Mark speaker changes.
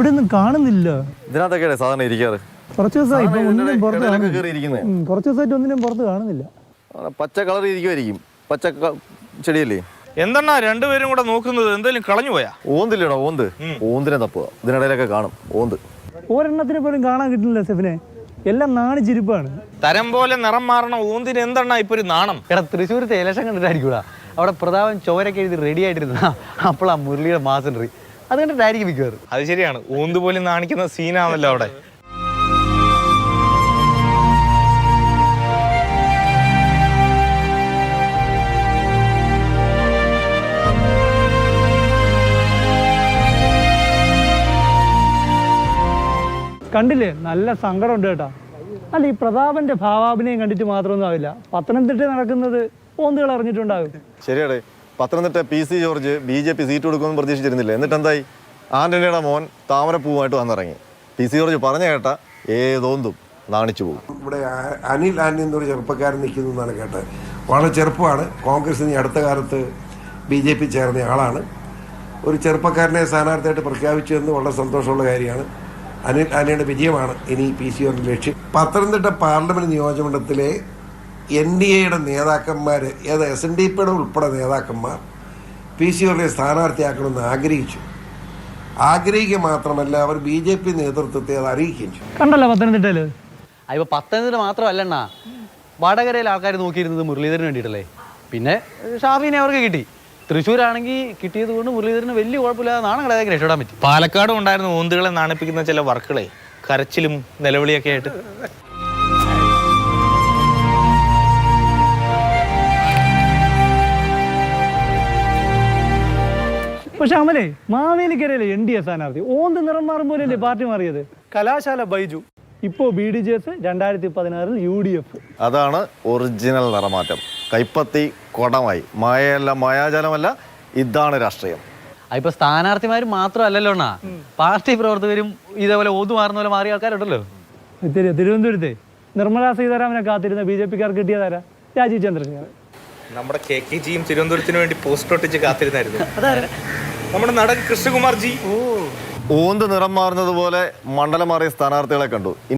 Speaker 1: ഇവിടെ ഒന്നും കാണുന്നില്ല.
Speaker 2: ഇതിനകത്തൊക്കെയാണ് സാധാരണ ഇരിക്കാറ്.
Speaker 1: കുറച്ച് ദിവസമായി ഇപ്പൊ ഒന്നിനും പുറത്ത് കുറച്ച് ദിവസമായിട്ട് ഒന്നിനും പുറത്ത് കാണുന്നില്ല.
Speaker 2: പച്ച കളർ ഇരിക്കുമായിരിക്കും. പച്ച ചെടിയല്ലേ.
Speaker 3: എന്തെണ്ണ രണ്ടുപേരും കൂടെ നോക്കുന്നത്? എന്തെങ്കിലും കളഞ്ഞു പോയാ?
Speaker 2: ഓന്തില്ലേടാ, ഓന്ത്. ഓന്തിനെ തപ്പുക. ഇതിനിടയിലൊക്കെ കാണും ഓന്ത്.
Speaker 1: ഒരെണ്ണത്തിനെ പോലും കാണാൻ കിട്ടുന്നില്ല സെഫിനെ. എല്ലാം നാണിച്ചിരിപ്പാണ്.
Speaker 3: തരം പോലെ നിറം മാറണ ഓന്തിന് എന്തെണ്ണ ഇപ്പൊ ഒരു നാണം?
Speaker 4: എടാ തൃശ്ശൂരത്തെ ഇലക്ഷൻ കണ്ടിട്ടായിരിക്കൂടാ അവിടെ പ്രതാപൻ ചോരൊക്കെ എഴുതി റെഡി ആയിട്ടിരുന്ന അപ്പോൾ ആ മുരളിയുടെ മാസൻട്രി അത് കണ്ടിട്ടായിരിക്കും മിക്കവാറും.
Speaker 3: അത് ശരിയാണ്, ഓന്ത് പോലും നാണിക്കുന്ന സീനാണല്ലോ അവിടെ.
Speaker 1: കണ്ടില്ലേ, നല്ല സങ്കടമുണ്ട് കേട്ടാ. അല്ല, ഈ പ്രതാപന്റെ ഭാവാഭിനയം കണ്ടിട്ട് മാത്രമൊന്നും ആവില്ല. പത്തനംതിട്ട നടക്കുന്നത് ഓന്തുകൾ അറിഞ്ഞിട്ടുണ്ടാകും.
Speaker 2: ശരിയാടേ, Pathanamthitta PC George BJP seat കൊടുക്കുമെന്ന് പ്രതീക്ഷിച്ചിരുന്നില്ല. എന്നിട്ട് എന്തായി? ആന്റണിയുടെ മോൻ താമരപ്പൂവായിട്ട് വന്നിറങ്ങി. PC ജോർജ് പറഞ്ഞ കേട്ട ഏതോന്തും നാണിച്ചു പോകും.
Speaker 5: ഇവിടെ അനിൽ ആന്റണി എന്നൊരു ചെറുപ്പക്കാരൻ നിൽക്കുന്നു എന്നാണ് കേട്ടത്. വളരെ ചെറുപ്പമാണ്. കോൺഗ്രസിന് അടുത്ത കാലത്ത് BJP ചേർന്ന ആളാണ്. ഒരു ചെറുപ്പക്കാരനെ സ്ഥാനാർത്ഥിയായിട്ട് പ്രഖ്യാപിച്ചു എന്ന് വളരെ സന്തോഷമുള്ള കാര്യമാണ്. അനിൽ ആന്റണിയുടെ വിജയമാണ് ഇനി PC ജോർജിന്റെ ലക്ഷ്യം. പത്തനംതിട്ട പാർലമെന്റ് നിയോജകമണ്ഡലത്തിലെ NDAയുടെ നേതാക്കന്മാർ, ഏത് SNDPയുടെ ഉൾപ്പെടെ നേതാക്കന്മാർ PC ജോർജിനെ സ്ഥാനാർത്ഥിയാക്കണമെന്ന് ആഗ്രഹിക്കുക മാത്രമല്ല അവർ BJP നേതൃത്വത്തെ അത് അറിയിക്കുകയും ചെയ്യും.
Speaker 1: കണ്ടല്ലോ പത്തനംതിട്ടയില്.
Speaker 4: ഇപ്പൊ പത്തനംതിട്ട മാത്രമല്ലണ്ണ, വടകരയിൽ ആൾക്കാർ നോക്കിയിരുന്നത് മുരളീധരന് വേണ്ടിയിട്ടല്ലേ. പിന്നെ ഷാഫിനെ അവർക്ക് കിട്ടി. തൃശ്ശൂരാണെങ്കിൽ കിട്ടിയത് കൊണ്ട് മുരളീധരന് വലിയ കുഴപ്പമില്ലാതെ നാണം കളയാതെ രക്ഷപ്പെടാൻ പറ്റി.
Speaker 3: പാലക്കാടും ഉണ്ടായിരുന്ന ഓന്തുകളെ നാണിപ്പിക്കുന്ന ചില വർക്കുകളെ, കരച്ചിലും നിലവിളിയൊക്കെ ആയിട്ട്.
Speaker 1: പക്ഷെ അമലേ, മാവേലിക്കരയിലെ NDA സ്ഥാനാർത്ഥി ഓന്ത് നിറം മാറുമ്പോലല്ലേ പാർട്ടി മാറിയത്. കലാശാല ബൈജു ഇപ്പോ BDJS, 2016 UDF.
Speaker 2: അതാണ് ഒറിജിനൽ നിറമാറ്റം. കൈപ്പത്തി കൊടമായി. മായയല്ല, മായാജാലമല്ല. ഇതാണ് രാഷ്ട്രീയം.
Speaker 4: ഇപ്പൊ സ്ഥാനാർത്ഥിമാർ മാത്രമല്ലല്ലോ അണ്ണാ, പാർട്ടി പ്രവർത്തകരും ഇതേപോലെ ഓതു മാറുന്ന പോലെ മാറിയ ആൾക്കാരുണ്ടല്ലോ.
Speaker 1: തിരുവനന്തപുരത്തെ നിർമ്മലാ സീതാരാമനെ കാത്തിരുന്ന BJPക്കാർ കിട്ടിയതാരാ? രാജീവ് ചന്ദ്രശേഖരൻ.
Speaker 3: നമ്മുടെ KKGയും തിരുവനന്തപുരത്തിന് വേണ്ടി പോസ്റ്റർ ഒട്ടിച്ച് കാത്തിരുന്നായിരുന്നു. നമ്മുടെ നടൻ കൃഷ്ണകുമാർ ജി.
Speaker 2: ഓന്ത് നിറം മാറുന്നത് പോലെ മണ്ഡലം മാറിയ സ്ഥാനാർത്ഥികളെ കണ്ടു.